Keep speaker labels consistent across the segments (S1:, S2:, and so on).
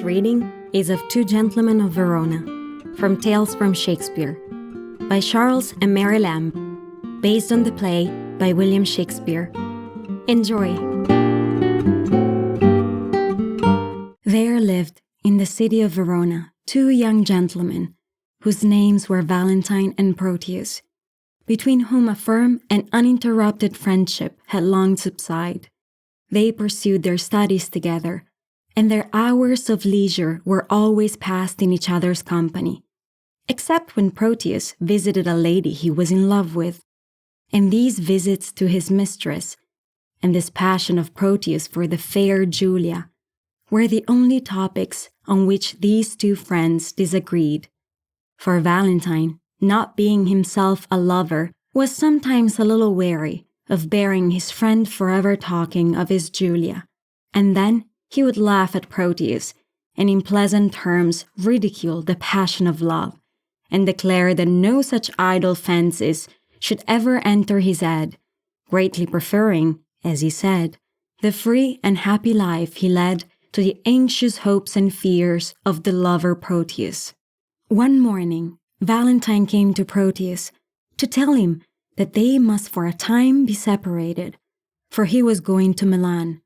S1: Today's reading is of Two Gentlemen of Verona, from Tales from Shakespeare, by Charles and Mary Lamb, based on the play by William Shakespeare. Enjoy! There lived, in the city of Verona, two young gentlemen, whose names were Valentine and Proteus, between whom a firm and uninterrupted friendship had long subsided. They pursued their studies together, and their hours of leisure were always passed in each other's company, except when Proteus visited a lady he was in love with. And these visits to his mistress, and this passion of Proteus for the fair Julia, were the only topics on which these two friends disagreed. For Valentine, not being himself a lover, was sometimes a little wary of bearing his friend forever talking of his Julia, and then he would laugh at Proteus, and in pleasant terms ridicule the passion of love, and declare that no such idle fancies should ever enter his head, greatly preferring, as he said, the free and happy life he led to the anxious hopes and fears of the lover Proteus. One morning, Valentine came to Proteus to tell him that they must for a time be separated, for he was going to Milan.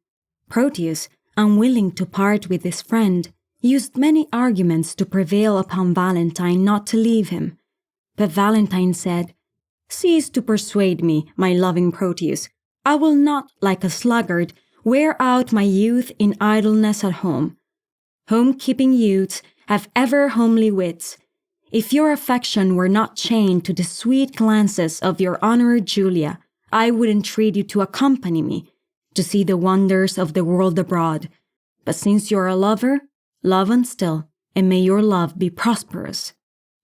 S1: Proteus, unwilling to part with his friend, used many arguments to prevail upon Valentine not to leave him. But Valentine said, "Cease to persuade me, my loving Proteus. I will not, like a sluggard, wear out my youth in idleness at home. Home-keeping youths have ever homely wits. If your affection were not chained to the sweet glances of your honored Julia, I would entreat you to accompany me, to see the wonders of the world abroad. But since you are a lover, love on still, and may your love be prosperous."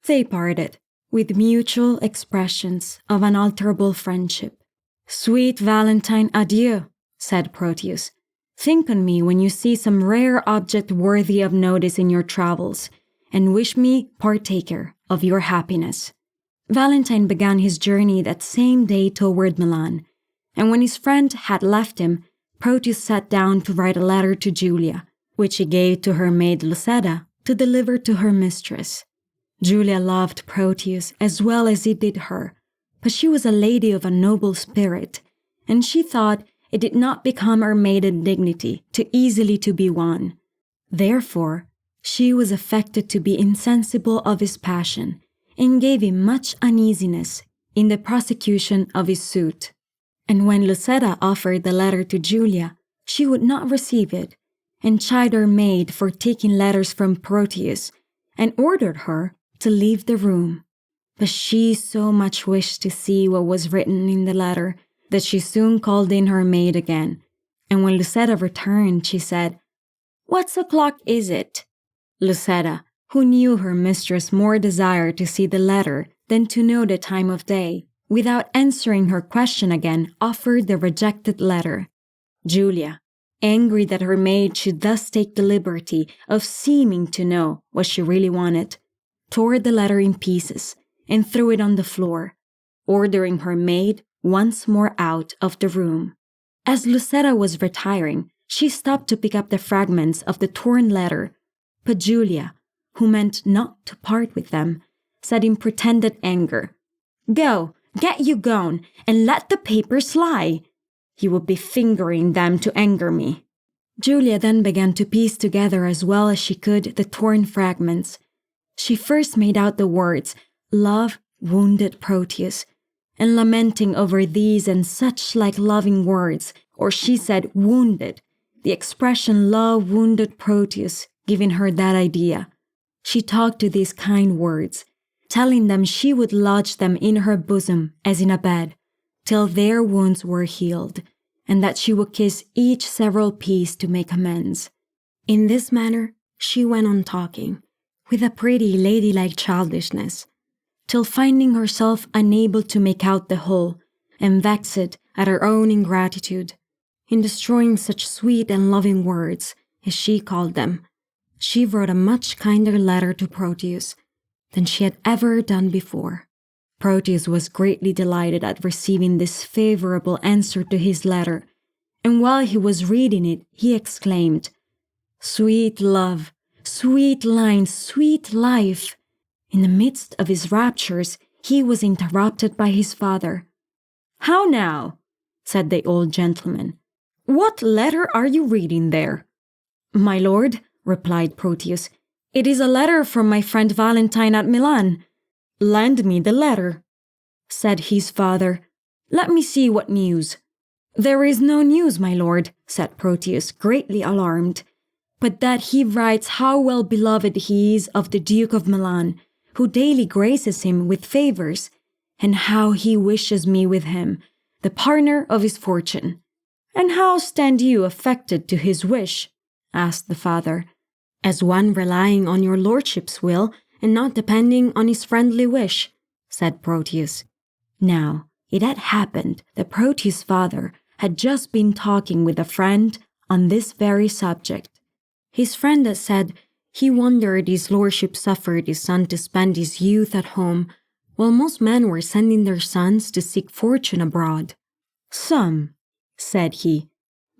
S1: They parted, with mutual expressions of unalterable friendship. "Sweet Valentine, adieu," said Proteus. "Think on me when you see some rare object worthy of notice in your travels, and wish me partaker of your happiness." Valentine began his journey that same day toward Milan, and when his friend had left him, Proteus sat down to write a letter to Julia, which he gave to her maid Lussiana to deliver to her mistress. Julia loved Proteus as well as he did her, but she was a lady of a noble spirit, and she thought it did not become her maiden dignity too easily to be won. Therefore, she was affected to be insensible of his passion, and gave him much uneasiness in the prosecution of his suit. And when Lussiana offered the letter to Julia, she would not receive it, and chid her maid for taking letters from Proteus, and ordered her to leave the room. But she so much wished to see what was written in the letter that she soon called in her maid again, and when Lussiana returned, she said, "What o'clock is it?" Lussiana, who knew her mistress more desired to see the letter than to know the time of day, without answering her question again, offered the rejected letter. Julia, angry that her maid should thus take the liberty of seeming to know what she really wanted, tore the letter in pieces and threw it on the floor, ordering her maid once more out of the room. As Lussiana was retiring, she stopped to pick up the fragments of the torn letter, but Julia, who meant not to part with them, said in pretended anger, "Go, get you gone, and let the papers lie. You would be fingering them to anger me." Julia then began to piece together as well as she could the torn fragments. She first made out the words, "Love wounded Proteus," and lamenting over these and such like loving words, or she said wounded, the expression "love wounded Proteus" giving her that idea. She talked to these kind words, telling them she would lodge them in her bosom as in a bed, till their wounds were healed, and that she would kiss each several piece to make amends. In this manner she went on talking, with a pretty ladylike childishness, till finding herself unable to make out the whole, and vexed at her own ingratitude, in destroying such sweet and loving words, as she called them, she wrote a much kinder letter to Proteus than she had ever done before. Proteus was greatly delighted at receiving this favorable answer to his letter, and while he was reading it, he exclaimed, "Sweet love, Sweet lines, sweet life! In the midst of his raptures, he was interrupted by his father. "How now?" said the old gentleman. "What letter are you reading there?" "My lord," replied Proteus, "it is a letter from my friend Valentine at Milan." "Lend me the letter," said his father. "Let me see what news." "There is no news, my lord," said Proteus, greatly alarmed, "but that he writes how well beloved he is of the Duke of Milan, who daily graces him with favors, and how he wishes me with him, the partner of his fortune." "And how stand you affected to his wish?" asked the father. "As one relying on your lordship's will, and not depending on his friendly wish," said Proteus. Now, it had happened that Proteus' father had just been talking with a friend on this very subject. His friend had said he wondered his lordship suffered his son to spend his youth at home, while most men were sending their sons to seek fortune abroad. "Some," said he,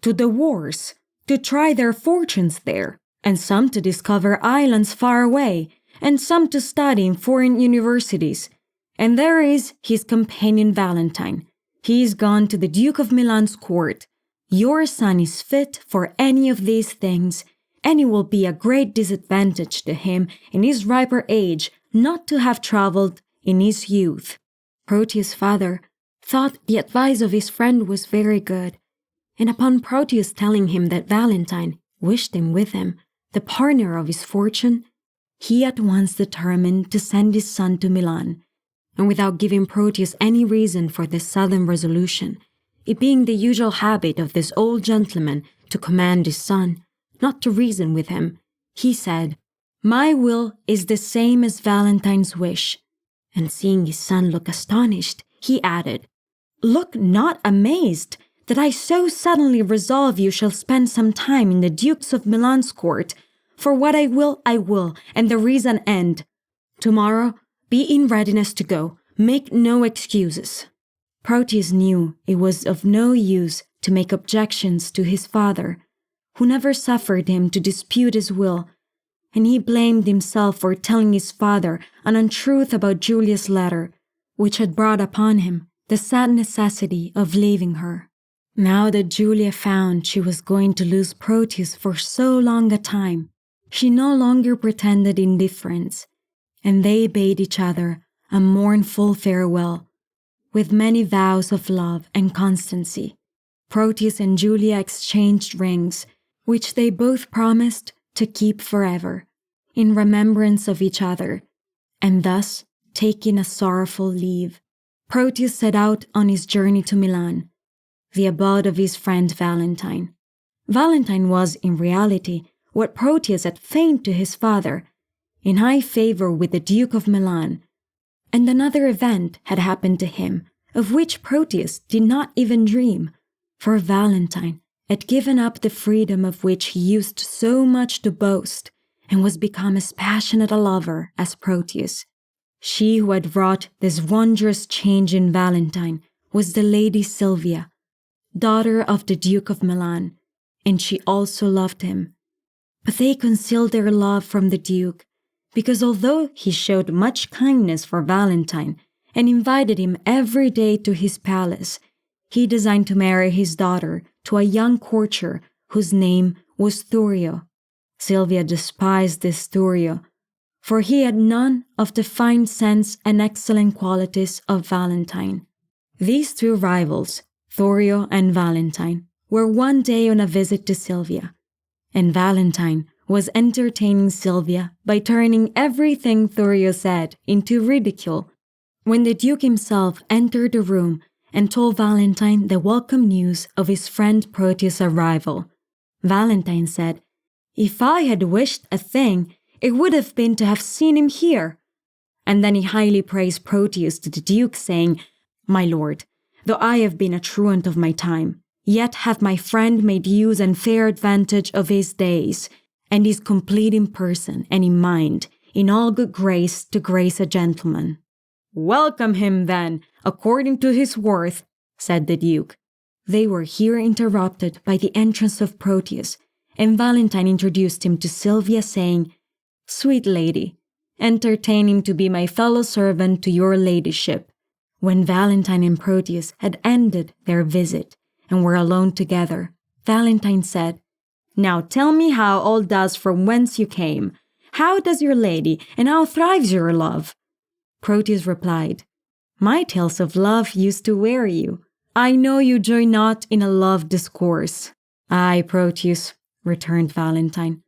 S1: "to the wars, to try their fortunes there, and some to discover islands far away, and some to study in foreign universities. And there is his companion Valentine. He is gone to the Duke of Milan's court. Your son is fit for any of these things, and it will be a great disadvantage to him in his riper age not to have traveled in his youth." Proteus' father thought the advice of his friend was very good, and upon Proteus telling him that Valentine wished him with him, the partner of his fortune, he at once determined to send his son to Milan, and without giving Proteus any reason for this sudden resolution, it being the usual habit of this old gentleman to command his son, not to reason with him, he said, "My will is the same as Valentine's wish." And seeing his son look astonished, he added, "Look not amazed that I so suddenly resolve you shall spend some time in the Dukes of Milan's court, for what I will, and there is an end. Tomorrow, be in readiness to go. Make no excuses." Proteus knew it was of no use to make objections to his father, who never suffered him to dispute his will, and he blamed himself for telling his father an untruth about Julia's letter, which had brought upon him the sad necessity of leaving her. Now that Julia found she was going to lose Proteus for so long a time, she no longer pretended indifference, and they bade each other a mournful farewell, with many vows of love and constancy. Proteus and Julia exchanged rings, which they both promised to keep forever, in remembrance of each other, and thus, taking a sorrowful leave, Proteus set out on his journey to Milan, the abode of his friend Valentine. Valentine was, in reality, what Proteus had feigned to his father, in high favor with the Duke of Milan, and another event had happened to him, of which Proteus did not even dream, for Valentine had given up the freedom of which he used so much to boast, and was become as passionate a lover as Proteus. She who had wrought this wondrous change in Valentine was the Lady Silvia, daughter of the Duke of Milan, and she also loved him. But they concealed their love from the Duke, because although he showed much kindness for Valentine and invited him every day to his palace, he designed to marry his daughter to a young courtier whose name was Thurio. Silvia despised this Thurio, for he had none of the fine sense and excellent qualities of Valentine. These two rivals, Thurio and Valentine, were one day on a visit to Silvia, and Valentine was entertaining Silvia by turning everything Thurio said into ridicule. When the Duke himself entered the room and told Valentine the welcome news of his friend Proteus' arrival, Valentine said, "If I had wished a thing, it would have been to have seen him here." And then he highly praised Proteus to the Duke, saying, "My lord, though I have been a truant of my time, yet hath my friend made use and fair advantage of his days, and is complete in person and in mind, in all good grace to grace a gentleman." "Welcome him, then, according to his worth," said the Duke. They were here interrupted by the entrance of Proteus, and Valentine introduced him to Silvia, saying, Sweet lady, entertain him to be my fellow servant to your ladyship." When Valentine and Proteus had ended their visit and were alone together, Valentine said, "Now tell me how all does from whence you came. How does your lady, and how thrives your love?" Proteus replied, "My tales of love used to weary you. I know you joy not in a love discourse." "Aye, Proteus," returned Valentine,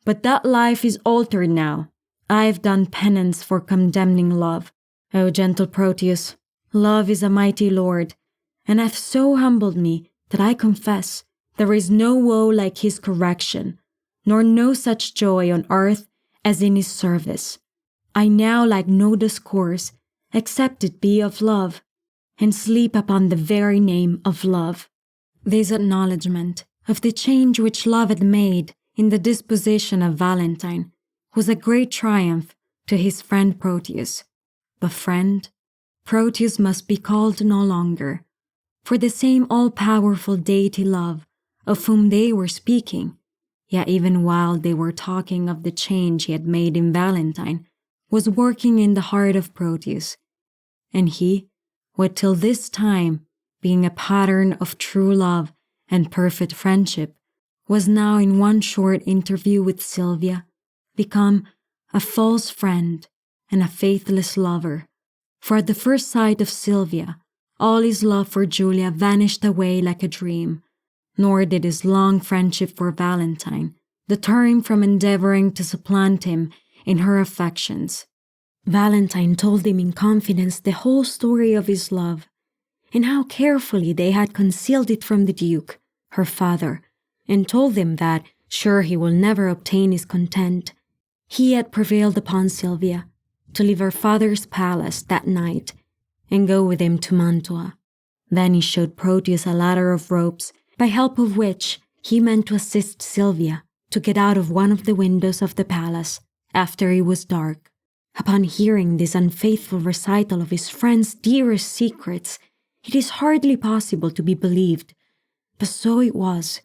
S1: "but that life is altered now. I have done penance for condemning love. O gentle Proteus, love is a mighty lord, and hath so humbled me that I confess there is no woe like his correction, nor no such joy on earth as in his service. I now like no discourse, except it be of love, and sleep upon the very name of love." This acknowledgment of the change which love had made in the disposition of Valentine was a great triumph to his friend Proteus. But friend, Proteus must be called no longer, for the same all-powerful deity love of whom they were speaking, yet even while they were talking of the change he had made in Valentine, was working in the heart of Proteus, and he, what till this time, being a pattern of true love and perfect friendship, was now in one short interview with Sylvia become a false friend and a faithless lover. For at the first sight of Sylvia, all his love for Julia vanished away like a dream, nor did his long friendship for Valentine deter him from endeavoring to supplant him in her affections. Valentine told him in confidence the whole story of his love, and how carefully they had concealed it from the Duke, her father, and told him that, sure he will never obtain his consent, he had prevailed upon Sylvia to leave her father's palace that night and go with him to Mantua. Then he showed Proteus a ladder of ropes, by help of which he meant to assist Sylvia to get out of one of the windows of the palace after it was dark. Upon hearing this unfaithful recital of his friend's dearest secrets, it is hardly possible to be believed, but so it was,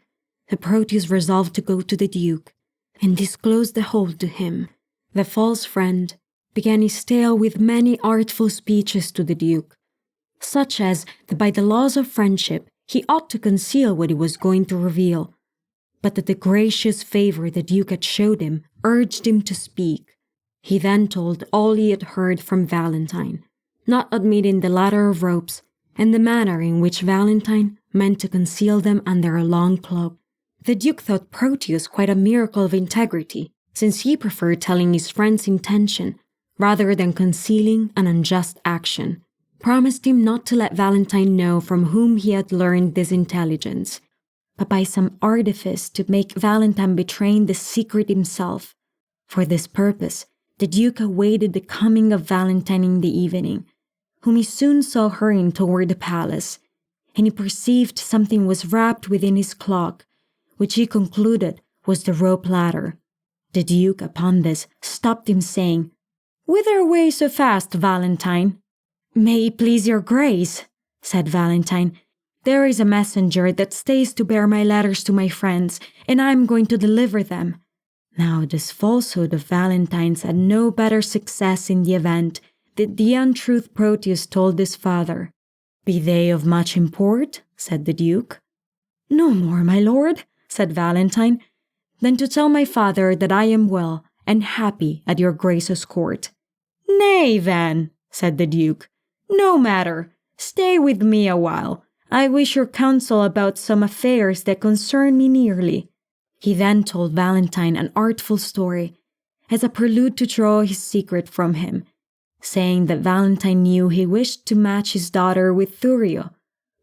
S1: that Proteus resolved to go to the Duke and disclose the whole to him. The false friend began his tale with many artful speeches to the Duke, such as that by the laws of friendship he ought to conceal what he was going to reveal, but that the gracious favor the Duke had showed him urged him to speak. He then told all he had heard from Valentine, not admitting the ladder of ropes and the manner in which Valentine meant to conceal them under a long cloak. The Duke thought Proteus quite a miracle of integrity, since he preferred telling his friend's intention rather than concealing an unjust action, promised him not to let Valentine know from whom he had learned this intelligence, but by some artifice to make Valentine betray the secret himself. For this purpose, the Duke awaited the coming of Valentine in the evening, whom he soon saw hurrying toward the palace, and he perceived something was wrapped within his cloak, which he concluded was the rope ladder. The Duke, upon this, stopped him, saying, "Whither away so fast, Valentine?" "May it please your grace," said Valentine, "there is a messenger that stays to bear my letters to my friends, and I am going to deliver them." Now this falsehood of Valentine's had no better success in the event than the untruth Proteus told his father. "Be they of much import?" said the Duke. "No more, my lord," said Valentine, "than to tell my father that I am well and happy at your grace's court." "Nay, then," said the Duke, "no matter. Stay with me a while. I wish your counsel about some affairs that concern me nearly." He then told Valentine an artful story, as a prelude to draw his secret from him, saying that Valentine knew he wished to match his daughter with Thurio,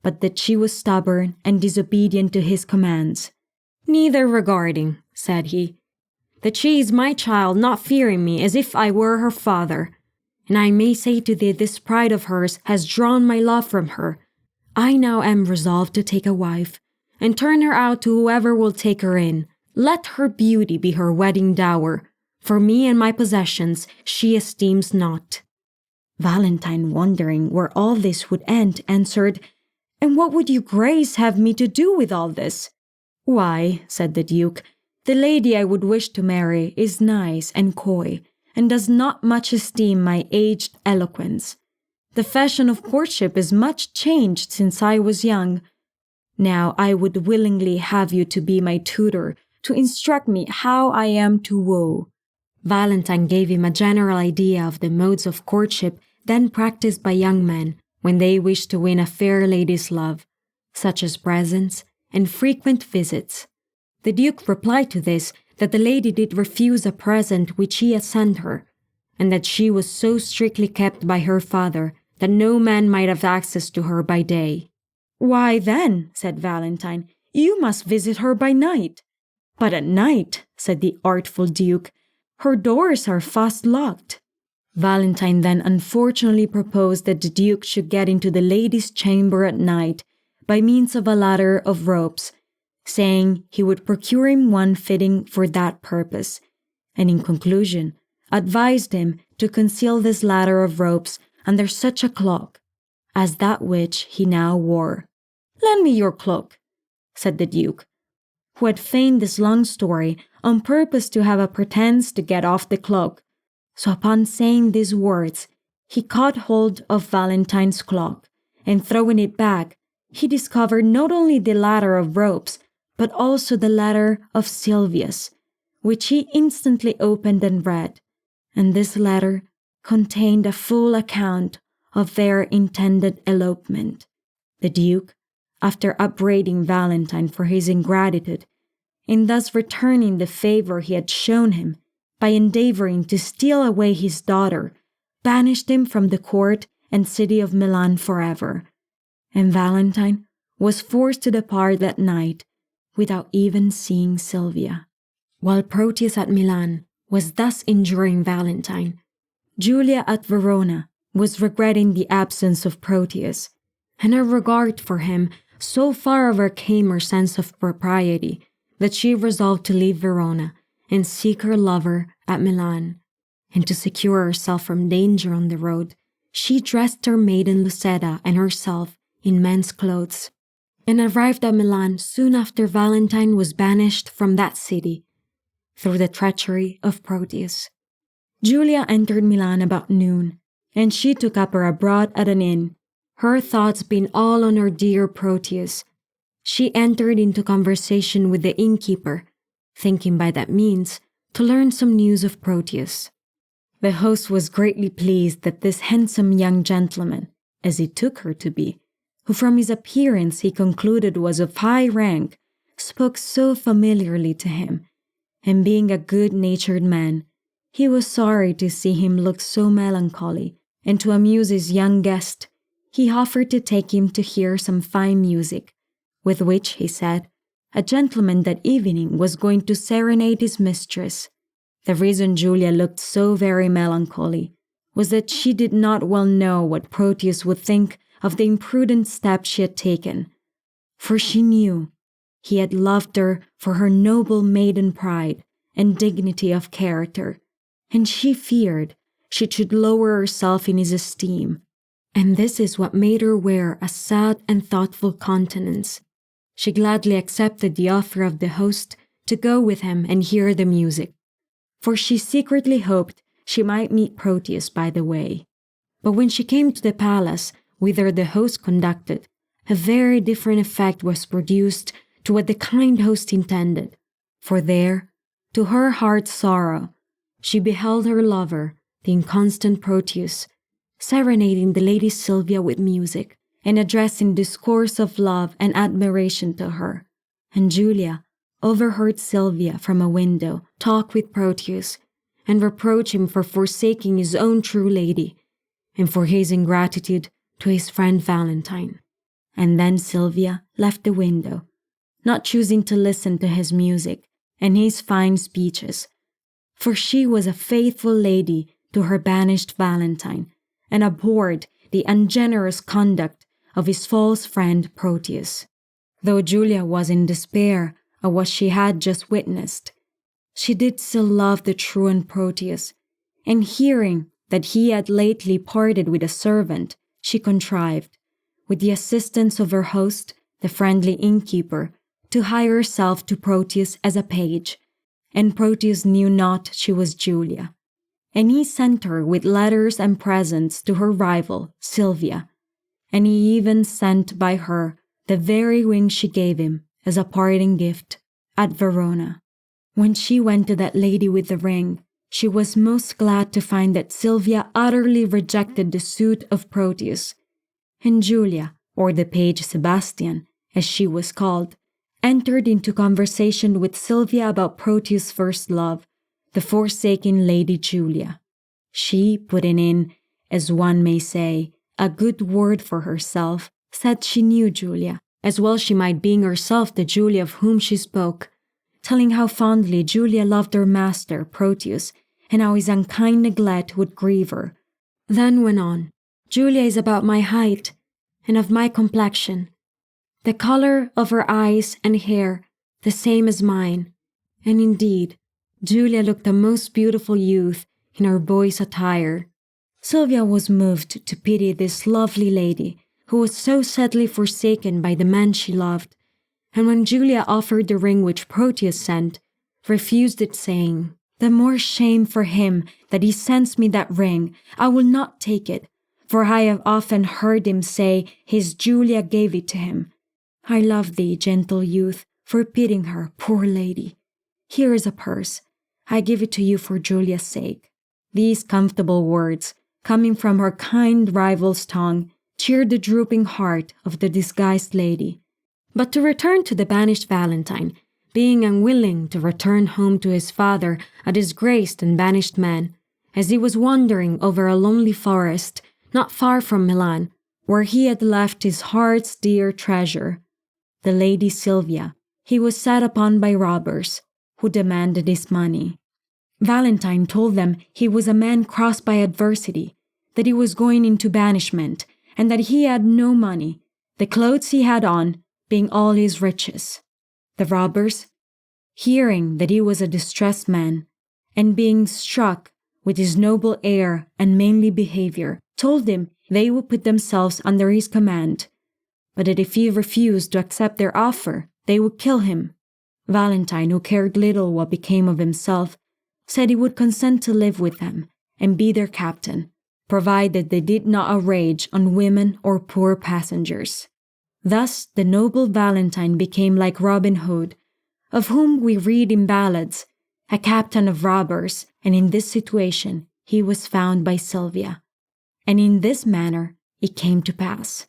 S1: but that she was stubborn and disobedient to his commands. "Neither regarding," said he, "that she is my child, not fearing me as if I were her father. And I may say to thee this pride of hers has drawn my love from her. I now am resolved to take a wife, and turn her out to whoever will take her in. Let her beauty be her wedding dower. For me and my possessions she esteems not." Valentine, wondering where all this would end, answered, "And what would your grace have me to do with all this?" "Why," said the Duke, The lady I would wish to marry is nice and coy, and does not much esteem my aged eloquence. The fashion of courtship is much changed since I was young. Now I would willingly have you to be my tutor, to instruct me how I am to woo." Valentine gave him a general idea of the modes of courtship then practiced by young men when they wish to win a fair lady's love, such as presents and frequent visits. The Duke replied to this that the lady did refuse a present which he had sent her, and that she was so strictly kept by her father that no man might have access to her by day. "Why then," said Valentine, "you must visit her by night." "But at night," said the artful Duke, "her doors are fast locked." Valentine then unfortunately proposed that the Duke should get into the lady's chamber at night by means of a ladder of ropes, saying he would procure him one fitting for that purpose, and in conclusion advised him to conceal this ladder of ropes under such a cloak as that which he now wore. "Lend me your cloak," said the Duke, who had feigned this long story on purpose to have a pretence to get off the cloak. So upon saying these words, he caught hold of Valentine's cloak, and throwing it back, he discovered not only the ladder of ropes, but also the letter of Silvia's, which he instantly opened and read, and this letter contained a full account of their intended elopement. The Duke, after upbraiding Valentine for his ingratitude, in thus returning the favor he had shown him by endeavoring to steal away his daughter, banished him from the court and city of Milan forever, and Valentine was forced to depart that night without even seeing Silvia. While Proteus at Milan was thus enduring Valentine, Julia at Verona was regretting the absence of Proteus, and her regard for him so far overcame her sense of propriety that she resolved to leave Verona and seek her lover at Milan. And to secure herself from danger on the road, she dressed her maiden Lussiana and herself in men's clothes, and arrived at Milan soon after Valentine was banished from that city through the treachery of Proteus. Julia entered Milan about noon, and she took up her abode at an inn, her thoughts being all on her dear Proteus. She entered into conversation with the innkeeper, thinking by that means to learn some news of Proteus. The host was greatly pleased that this handsome young gentleman, as he took her to be, who from his appearance he concluded was of high rank, spoke so familiarly to him, and being a good-natured man, he was sorry to see him look so melancholy, and to amuse his young guest, he offered to take him to hear some fine music, with which, he said, a gentleman that evening was going to serenade his mistress. The reason Julia looked so very melancholy was that she did not well know what Proteus would think of the imprudent step she had taken, for she knew he had loved her for her noble maiden pride and dignity of character, and she feared she should lower herself in his esteem, and this is what made her wear a sad and thoughtful countenance. She gladly accepted the offer of the host to go with him and hear the music, for she secretly hoped she might meet Proteus by the way. But when she came to the palace whither the host conducted, a very different effect was produced to what the kind host intended, for there, to her heart's sorrow, she beheld her lover, the inconstant Proteus, serenading the lady Silvia with music, and addressing discourse of love and admiration to her, and Julia overheard Silvia from a window talk with Proteus, and reproach him for forsaking his own true lady, and for his ingratitude to his friend Valentine. And then Silvia left the window, not choosing to listen to his music and his fine speeches, for she was a faithful lady to her banished Valentine, and abhorred the ungenerous conduct of his false friend Proteus. Though Julia was in despair at what she had just witnessed, she did still love the truant Proteus, and hearing that he had lately parted with a servant, she contrived, with the assistance of her host, the friendly innkeeper, to hire herself to Proteus as a page, and Proteus knew not she was Julia. And he sent her with letters and presents to her rival, Sylvia, and he even sent by her the very ring she gave him as a parting gift at Verona. When she went to that lady with the ring, she was most glad to find that Sylvia utterly rejected the suit of Proteus, and Julia, or the page Sebastian, as she was called, entered into conversation with Sylvia about Proteus' first love, the forsaken Lady Julia. She, putting in, as one may say, a good word for herself, said she knew Julia, as well she might, being herself the Julia of whom she spoke, telling how fondly Julia loved her master, Proteus, and how his unkind neglect would grieve her. Then went on, Julia is about my height, and of my complexion, the color of her eyes and hair the same as mine, and indeed, Julia looked a most beautiful youth in her boy's attire. Sylvia was moved to pity this lovely lady, who was so sadly forsaken by the man she loved, and when Julia offered the ring which Proteus sent, refused it, saying, "The more shame for him that he sends me that ring. I will not take it, for I have often heard him say his Julia gave it to him. I love thee, gentle youth, for pitying her, poor lady. Here is a purse. I give it to you for Julia's sake." These comfortable words, coming from her kind rival's tongue, cheered the drooping heart of the disguised lady. But to return to the banished Valentine, being unwilling to return home to his father, a disgraced and banished man, as he was wandering over a lonely forest not far from Milan, where he had left his heart's dear treasure, the Lady Sylvia, he was set upon by robbers, who demanded his money. Valentine told them he was a man crossed by adversity, that he was going into banishment, and that he had no money, the clothes he had on being all his riches. The robbers, hearing that he was a distressed man, and being struck with his noble air and manly behavior, told him they would put themselves under his command, but that if he refused to accept their offer, they would kill him. Valentine, who cared little what became of himself, said he would consent to live with them and be their captain, provided they did not outrage on women or poor passengers. Thus the noble Valentine became like Robin Hood, of whom we read in ballads, a captain of robbers, and in this situation he was found by Sylvia. And in this manner it came to pass.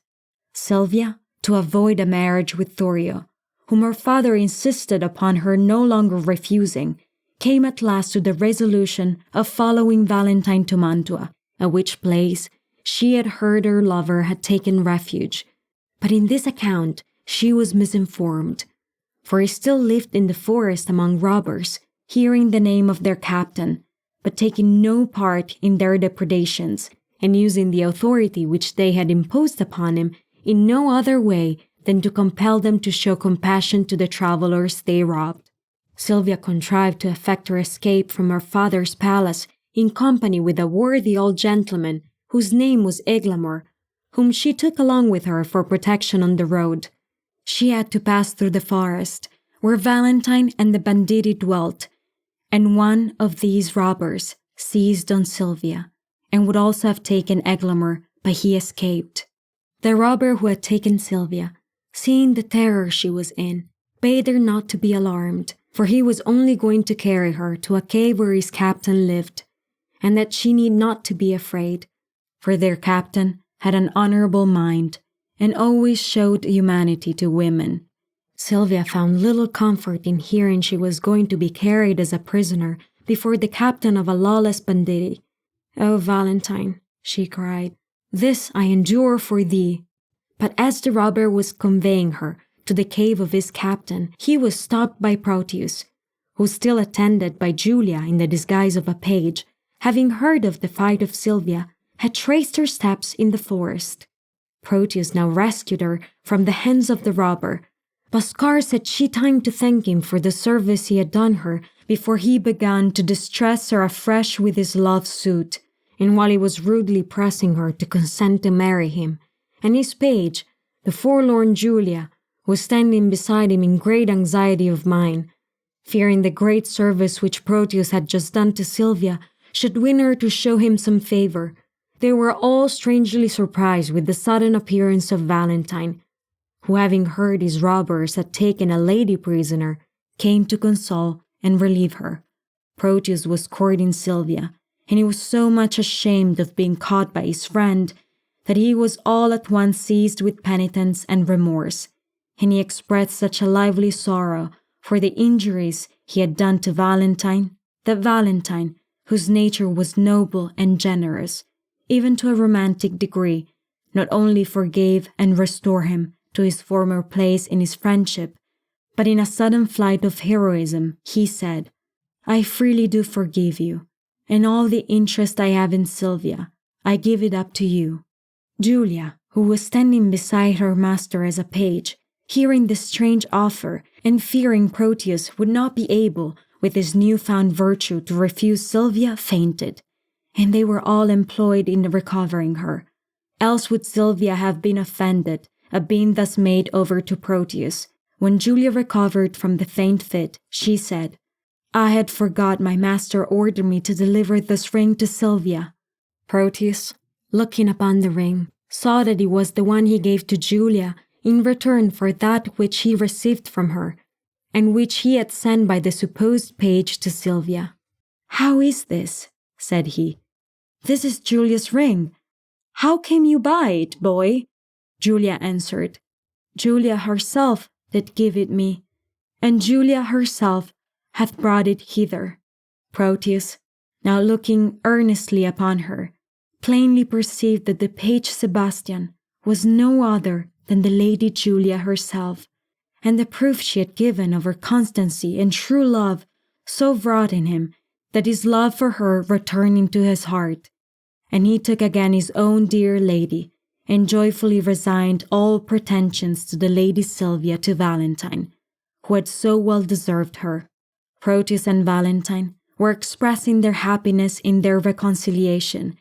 S1: Sylvia, to avoid a marriage with Thurio, whom her father insisted upon her no longer refusing, came at last to the resolution of following Valentine to Mantua, at which place she had heard her lover had taken refuge. But in this account she was misinformed, for he still lived in the forest among robbers, hearing the name of their captain, but taking no part in their depredations, and using the authority which they had imposed upon him in no other way than to compel them to show compassion to the travelers they robbed. Sylvia contrived to effect her escape from her father's palace in company with a worthy old gentleman whose name was Eglamour, whom she took along with her for protection on the road. She had to pass through the forest, where Valentine and the banditti dwelt, and one of these robbers seized on Sylvia, and would also have taken Eglamour, but he escaped. The robber who had taken Sylvia, seeing the terror she was in, bade her not to be alarmed, for he was only going to carry her to a cave where his captain lived, and that she need not to be afraid, for their captain had an honorable mind, and always showed humanity to women. Sylvia found little comfort in hearing she was going to be carried as a prisoner before the captain of a lawless banditti. "Oh, Valentine," she cried, "this I endure for thee." But as the robber was conveying her to the cave of his captain, he was stopped by Proteus, who, still attended by Julia in the disguise of a page, having heard of the flight of Sylvia, had traced her steps in the forest. Proteus now rescued her from the hands of the robber, but scarce had she time to thank him for the service he had done her before he began to distress her afresh with his love suit, and while he was rudely pressing her to consent to marry him, and his page, the forlorn Julia, was standing beside him in great anxiety of mind, fearing the great service which Proteus had just done to Sylvia should win her to show him some favor. They were all strangely surprised with the sudden appearance of Valentine, who, having heard his robbers had taken a lady prisoner, came to console and relieve her. Proteus was courting Sylvia, and he was so much ashamed of being caught by his friend that he was all at once seized with penitence and remorse, and he expressed such a lively sorrow for the injuries he had done to Valentine, that Valentine, whose nature was noble and generous, even to a romantic degree, not only forgave and restored him to his former place in his friendship, but in a sudden flight of heroism, he said, "I freely do forgive you, and all the interest I have in Sylvia, I give it up to you." Julia, who was standing beside her master as a page, hearing this strange offer and fearing Proteus would not be able, with his newfound virtue, to refuse Sylvia, fainted, and they were all employed in recovering her. Else would Sylvia have been offended at being thus made over to Proteus. When Julia recovered from the faint fit, she said, "I had forgot my master ordered me to deliver this ring to Sylvia." Proteus, looking upon the ring, saw that it was the one he gave to Julia in return for that which he received from her, and which he had sent by the supposed page to Sylvia. "How is this?" said he. "This is Julia's ring. How came you by it, boy?" Julia answered, "Julia herself did give it me, and Julia herself hath brought it hither." Proteus, now looking earnestly upon her, plainly perceived that the page Sebastian was no other than the Lady Julia herself, and the proof she had given of her constancy and true love so wrought in him that his love for her returned into his heart, and he took again his own dear lady, and joyfully resigned all pretensions to the Lady Sylvia to Valentine, who had so well deserved her. Proteus and Valentine were expressing their happiness in their reconciliation,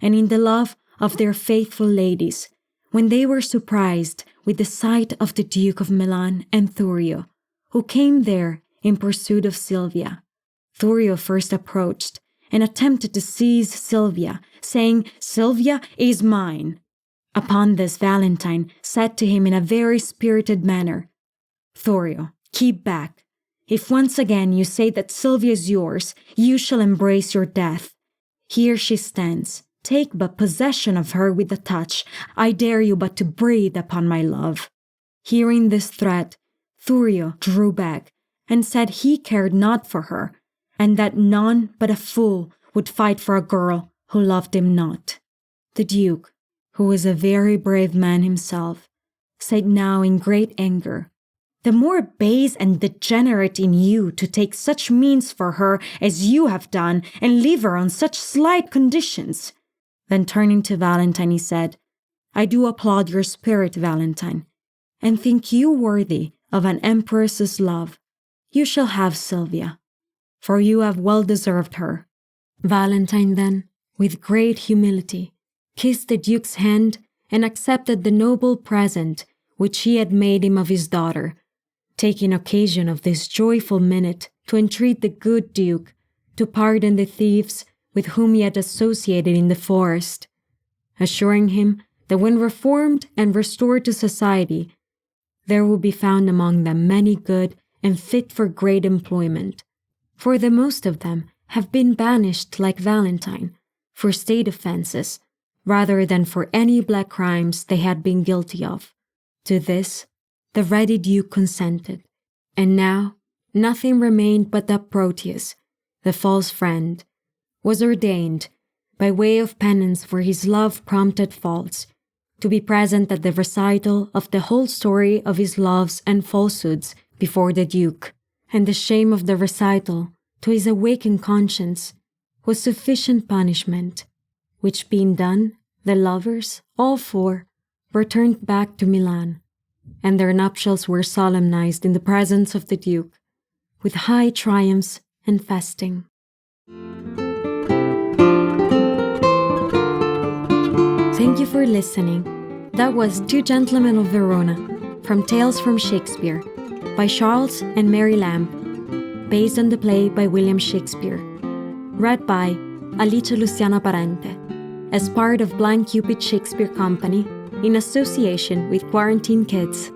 S1: and in the love of their faithful ladies, when they were surprised with the sight of the Duke of Milan and Thurio, who came there in pursuit of Sylvia. Thurio first approached and attempted to seize Sylvia, saying, "Sylvia is mine." Upon this, Valentine said to him in a very spirited manner, "Thurio, keep back. If once again you say that Sylvia is yours, you shall embrace your death. Here she stands. Take but possession of her with a touch. I dare you but to breathe upon my love." Hearing this threat, Thurio drew back and said he cared not for her, and that none but a fool would fight for a girl who loved him not. The Duke, who was a very brave man himself, said now in great anger, "The more base and degenerate in you to take such means for her as you have done and leave her on such slight conditions." Then turning to Valentine, he said, "I do applaud your spirit, Valentine, and think you worthy of an empress's love. You shall have Sylvia, for you have well deserved her." Valentine then, with great humility, kissed the Duke's hand and accepted the noble present which he had made him of his daughter, taking occasion of this joyful minute to entreat the good Duke to pardon the thieves with whom he had associated in the forest, assuring him that when reformed and restored to society, there will be found among them many good and fit for great employment, for the most of them have been banished like Valentine for state offences, rather than for any black crimes they had been guilty of. To this the ready Duke consented, and now nothing remained but that Proteus, the false friend, was ordained, by way of penance for his love-prompted faults, to be present at the recital of the whole story of his loves and falsehoods before the Duke, and the shame of the recital, to his awakened conscience, was sufficient punishment, which being done, the lovers, all four, returned back to Milan, and their nuptials were solemnized in the presence of the Duke, with high triumphs and feasting. Thank you for listening. That was Two Gentlemen of Verona, from Tales from Shakespeare, by Charles and Mary Lamb. based on the play by William Shakespeare. Read by Lussiana Parente, as part of Blind Cupid Shakespeare Company in association with Quarantine Kids.